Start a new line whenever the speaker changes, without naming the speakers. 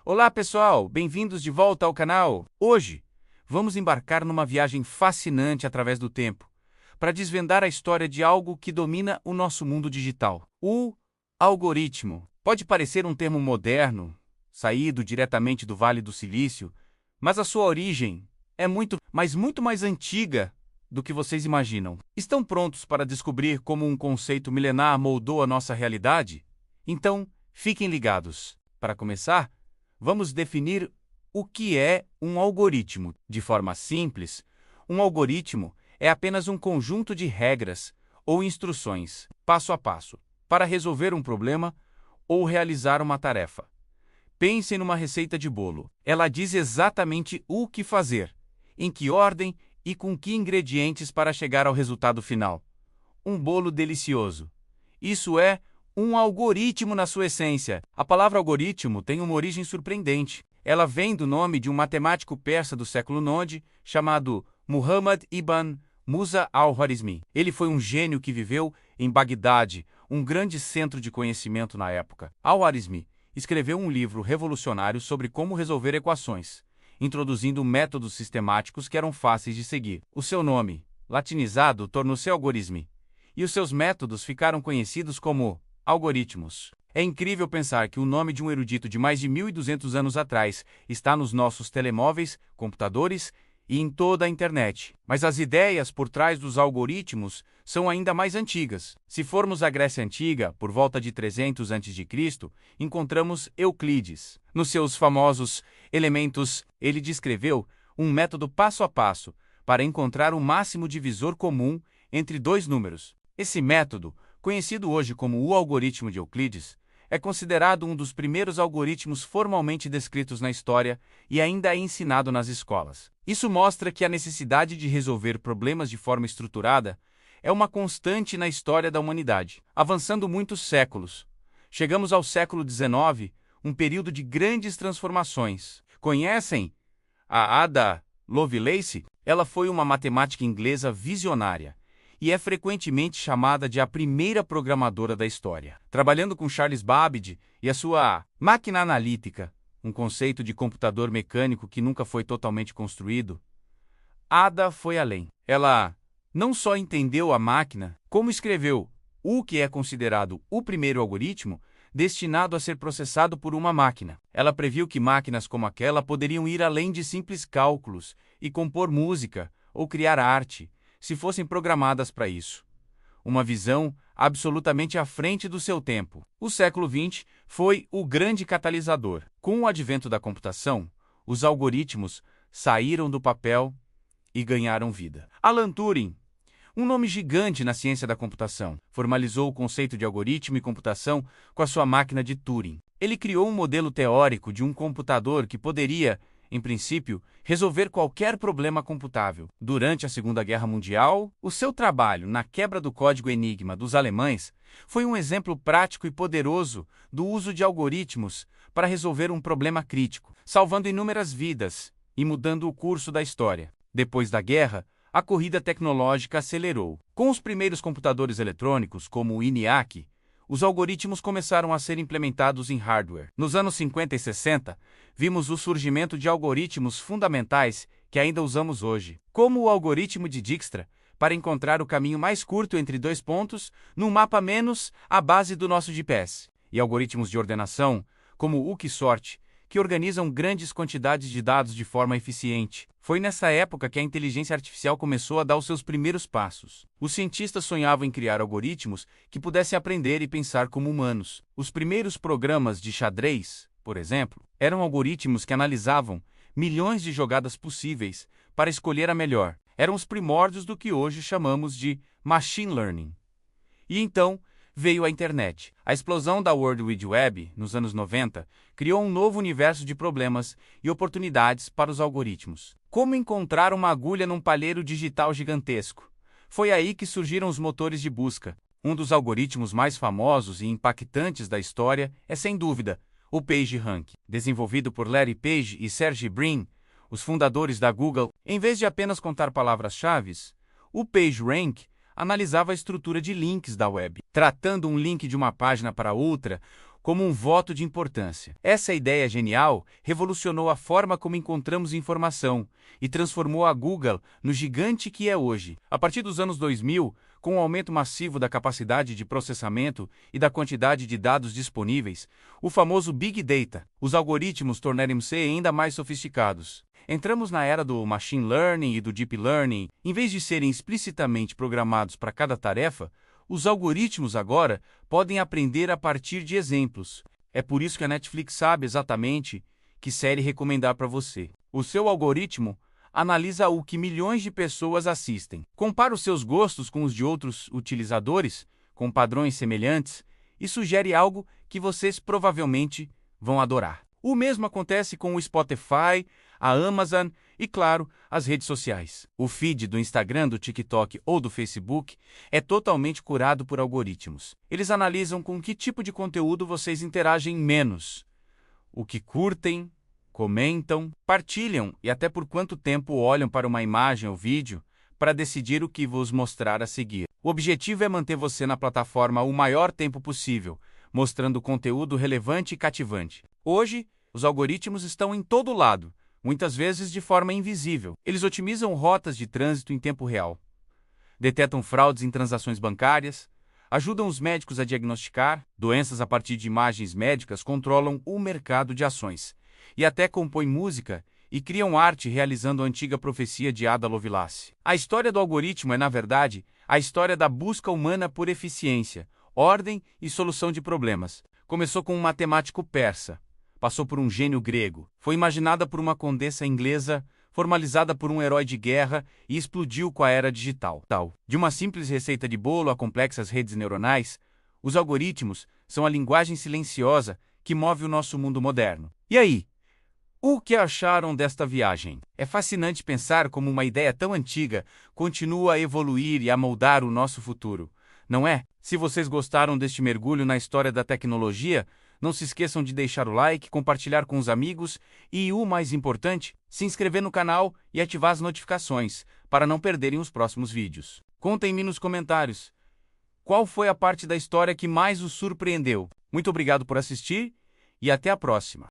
Olá pessoal, bem-vindos de volta ao canal. Hoje, vamos embarcar numa viagem fascinante através do tempo, para desvendar a história de algo que domina o nosso mundo digital. O algoritmo. Pode parecer um termo moderno, saído diretamente do Vale do Silício, mas a sua origem é muito mais antiga do que vocês imaginam. Estão prontos para descobrir como um conceito milenar moldou a nossa realidade? Então, fiquem ligados. Para começar, vamos definir o que é um algoritmo. De forma simples, um algoritmo é apenas um conjunto de regras ou instruções, passo a passo, para resolver um problema ou realizar uma tarefa. Pensem numa receita de bolo. Ela diz exatamente o que fazer, em que ordem e com que ingredientes para chegar ao resultado final. Um bolo delicioso. Isso é um algoritmo na sua essência. A palavra algoritmo tem uma origem surpreendente. Ela vem do nome de um matemático persa do século IX chamado Muhammad ibn Musa al-Khwarizmi. Ele foi um gênio que viveu em Bagdade, um grande centro de conhecimento na época. Al-Khwarizmi escreveu um livro revolucionário sobre como resolver equações, introduzindo métodos sistemáticos que eram fáceis de seguir. O seu nome, latinizado, tornou-se algoritmi, e os seus métodos ficaram conhecidos como algoritmos. É incrível pensar que o nome de um erudito de mais de 1.200 anos atrás está nos nossos telemóveis, computadores e em toda a internet. Mas as ideias por trás dos algoritmos são ainda mais antigas. Se formos à Grécia Antiga, por volta de 300 a.C., encontramos Euclides. Nos seus famosos Elementos, ele descreveu um método passo a passo para encontrar o máximo divisor comum entre dois números. Esse método, conhecido hoje como o algoritmo de Euclides, é considerado um dos primeiros algoritmos formalmente descritos na história e ainda é ensinado nas escolas. Isso mostra que a necessidade de resolver problemas de forma estruturada é uma constante na história da humanidade. Avançando muitos séculos, chegamos ao século XIX, um período de grandes transformações. Conhecem a Ada Lovelace? Ela foi uma matemática inglesa visionária e é frequentemente chamada de a primeira programadora da história. Trabalhando com Charles Babbage e a sua máquina analítica, um conceito de computador mecânico que nunca foi totalmente construído, Ada foi além. Ela não só entendeu a máquina, como escreveu o que é considerado o primeiro algoritmo destinado a ser processado por uma máquina. Ela previu que máquinas como aquela poderiam ir além de simples cálculos e compor música ou criar arte, se fossem programadas para isso. Uma visão absolutamente à frente do seu tempo. O século XX foi o grande catalisador. Com o advento da computação, os algoritmos saíram do papel e ganharam vida. Alan Turing, um nome gigante na ciência da computação, formalizou o conceito de algoritmo e computação com a sua máquina de Turing. Ele criou um modelo teórico de um computador que poderia, em princípio, resolver qualquer problema computável. Durante a Segunda Guerra Mundial, o seu trabalho na quebra do código Enigma dos alemães foi um exemplo prático e poderoso do uso de algoritmos para resolver um problema crítico, salvando inúmeras vidas e mudando o curso da história. Depois da guerra, a corrida tecnológica acelerou. Com os primeiros computadores eletrônicos, como o ENIAC, os algoritmos começaram a ser implementados em hardware. Nos anos 50 e 60, vimos o surgimento de algoritmos fundamentais que ainda usamos hoje, como o algoritmo de Dijkstra, para encontrar o caminho mais curto entre dois pontos num mapa menos a base do nosso GPS, e algoritmos de ordenação, como o Quicksort, que organizam grandes quantidades de dados de forma eficiente. Foi nessa época que a inteligência artificial começou a dar os seus primeiros passos. Os cientistas sonhavam em criar algoritmos que pudessem aprender e pensar como humanos. Os primeiros programas de xadrez, por exemplo, eram algoritmos que analisavam milhões de jogadas possíveis para escolher a melhor. Eram os primórdios do que hoje chamamos de machine learning. E então veio a internet. A explosão da World Wide Web, nos anos 90, criou um novo universo de problemas e oportunidades para os algoritmos. Como encontrar uma agulha num palheiro digital gigantesco? Foi aí que surgiram os motores de busca. Um dos algoritmos mais famosos e impactantes da história é, sem dúvida, o PageRank. Desenvolvido por Larry Page e Sergey Brin, os fundadores da Google, em vez de apenas contar palavras-chave, o PageRank analisava a estrutura de links da web. Tratando um link de uma página para outra, como um voto de importância. Essa ideia genial revolucionou a forma como encontramos informação e transformou a Google no gigante que é hoje. A partir dos anos 2000, com o aumento massivo da capacidade de processamento e da quantidade de dados disponíveis, o famoso Big Data, os algoritmos tornaram-se ainda mais sofisticados. Entramos na era do Machine Learning e do Deep Learning. Em vez de serem explicitamente programados para cada tarefa, os algoritmos agora podem aprender a partir de exemplos. É por isso que a Netflix sabe exatamente que série recomendar para você. O seu algoritmo analisa o que milhões de pessoas assistem, compara os seus gostos com os de outros utilizadores, com padrões semelhantes, e sugere algo que vocês provavelmente vão adorar. O mesmo acontece com o Spotify, a Amazon e, claro, as redes sociais. O feed do Instagram, do TikTok ou do Facebook é totalmente curado por algoritmos. Eles analisam com que tipo de conteúdo vocês interagem menos, o que curtem, comentam, partilham e até por quanto tempo olham para uma imagem ou vídeo para decidir o que vos mostrar a seguir. O objetivo é manter você na plataforma o maior tempo possível, mostrando conteúdo relevante e cativante. Hoje, os algoritmos estão em todo lado, muitas vezes de forma invisível. Eles otimizam rotas de trânsito em tempo real, detectam fraudes em transações bancárias, ajudam os médicos a diagnosticar doenças a partir de imagens médicas, controlam o mercado de ações e até compõem música e criam arte realizando a antiga profecia de Ada Lovelace. A história do algoritmo é, na verdade, a história da busca humana por eficiência, ordem e solução de problemas. Começou com um matemático persa, passou por um gênio grego, foi imaginada por uma condessa inglesa, formalizada por um herói de guerra e explodiu com a era digital. De uma simples receita de bolo a complexas redes neuronais, os algoritmos são a linguagem silenciosa que move o nosso mundo moderno. E aí? O que acharam desta viagem? É fascinante pensar como uma ideia tão antiga continua a evoluir e a moldar o nosso futuro, não é? Se vocês gostaram deste mergulho na história da tecnologia, não se esqueçam de deixar o like, compartilhar com os amigos e, o mais importante, se inscrever no canal e ativar as notificações para não perderem os próximos vídeos. Contem-me nos comentários qual foi a parte da história que mais os surpreendeu. Muito obrigado por assistir e até a próxima.